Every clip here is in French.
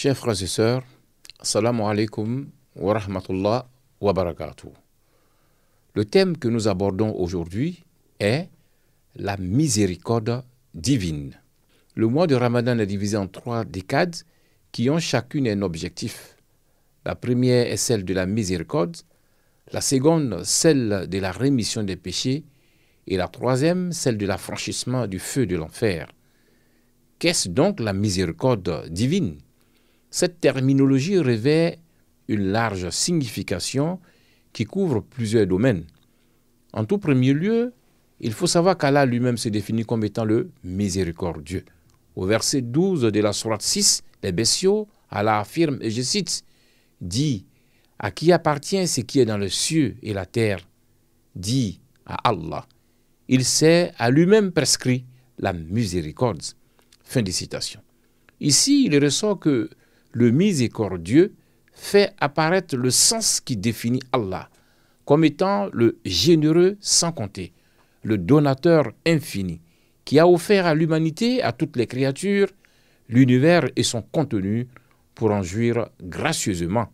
Chers frères et sœurs, Assalamu alaikum wa rahmatullah wa barakatuh. Le thème que nous abordons aujourd'hui est la miséricorde divine. Le mois de Ramadan est divisé en 3 décades qui ont chacune un objectif. La première est celle de la miséricorde, la seconde celle de la rémission des péchés et la troisième celle de l'affranchissement du feu de l'enfer. Qu'est-ce donc la miséricorde divine ? Cette terminologie revêt une large signification qui couvre plusieurs domaines. En tout premier lieu, il faut savoir qu'Allah lui-même se définit comme étant le miséricordieux. Au verset 12 de la sourate 6, les bestiaux, Allah affirme, et je cite, « Dis, à qui appartient ce qui est dans les cieux et la terre ? Dis à Allah. Il s'est à lui-même prescrit la miséricorde. » Fin de citation. Ici, il ressort que le miséricordieux fait apparaître le sens qui définit Allah comme étant le généreux sans compter, le donateur infini, qui a offert à l'humanité, à toutes les créatures, l'univers et son contenu pour en jouir gracieusement.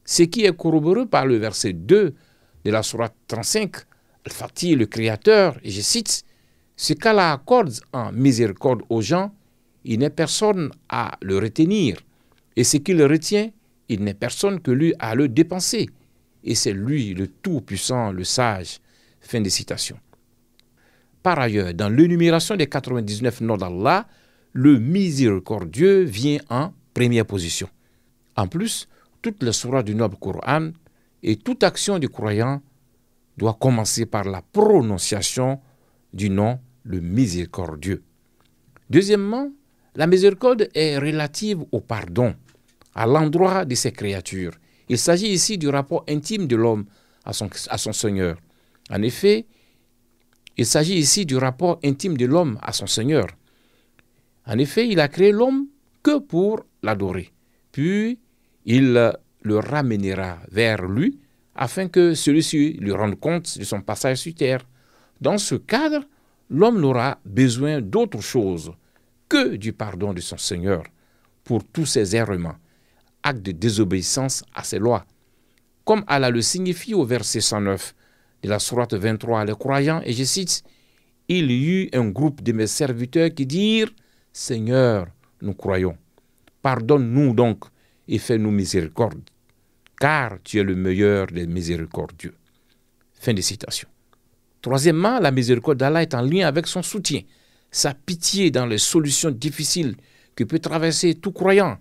Ce qui est corroboré par le verset 2 de la sourate 35, Al-Fatih, le Créateur, et je cite, « Ce qu'Allah accorde en miséricorde aux gens, il n'est personne à le retenir. Et ce qu'il retient, il n'est personne que lui à le dépenser. Et c'est lui le Tout-Puissant, le Sage. » Fin de citation. Par ailleurs, dans l'énumération des 99 noms d'Allah, le miséricordieux vient en première position. En plus, toutes les sourates du noble Coran et toute action du croyant doit commencer par la prononciation du nom, le miséricordieux. Deuxièmement, la miséricorde est relative au pardon à l'endroit de ses créatures. Il s'agit ici du rapport intime de l'homme à son Seigneur. En effet, il s'agit ici du rapport intime de l'homme à son Seigneur. En effet, il a créé l'homme que pour l'adorer. Puis, il le ramènera vers lui afin que celui-ci lui rende compte de son passage sur terre. Dans ce cadre, l'homme n'aura besoin d'autre chose que du pardon de son Seigneur pour tous ses errements, actes de désobéissance à ses lois. Comme Allah le signifie au verset 109 de la sourate 23, les croyants, et je cite, « Il y eut un groupe de mes serviteurs qui dirent, « Seigneur, nous croyons, pardonne-nous donc et fais-nous miséricorde, car tu es le meilleur des miséricordieux. » Fin de citation. Troisièmement, la miséricorde d'Allah est en lien avec son soutien, sa pitié dans les solutions difficiles que peut traverser tout croyant.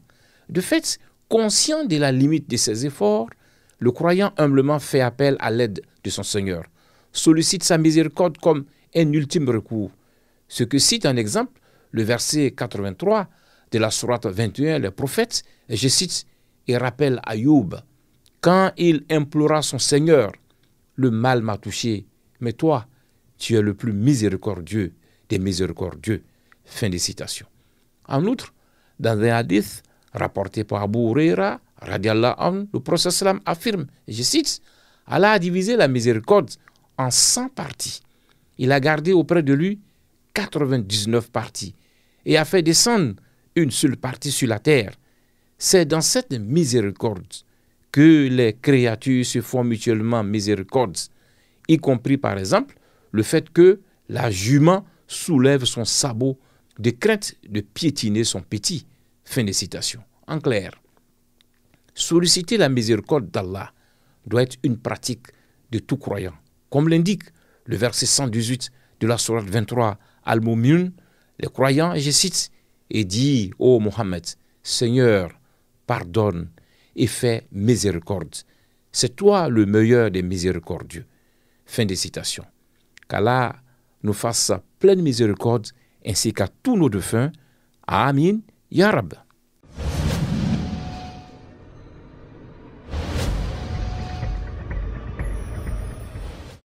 De fait, conscient de la limite de ses efforts, le croyant humblement fait appel à l'aide de son Seigneur, sollicite sa miséricorde comme un ultime recours. Ce que cite en exemple le verset 83 de la sourate 21, le prophète, et je cite, et rappelle Ayoub, quand il implora son Seigneur, le mal m'a touché, mais toi, tu es le plus miséricordieux des miséricordieux. Fin de citation. En outre, dans un hadith rapporté par Abu Huraira, radiallahu anhu, le prophète sallam affirme, et je cite, Allah a divisé la miséricorde en 100 parties. Il a gardé auprès de lui 99 parties et a fait descendre une seule partie sur la terre. C'est dans cette miséricorde que les créatures se font mutuellement miséricorde, y compris par exemple le fait que la jument soulève son sabot de crainte de piétiner son petit. Fin de citation. En clair, solliciter la miséricorde d'Allah doit être une pratique de tout croyant. Comme l'indique le verset 118 de la sourate 23 Al-Mu'minun, les croyants, et je cite, et dit, ô Mohammed, Seigneur, pardonne et fais miséricorde. C'est toi le meilleur des miséricordieux. Fin de citation. Qu'Allah nous fasse pleine miséricorde ainsi qu'à tous nos défunts. Amin, Ya Rab.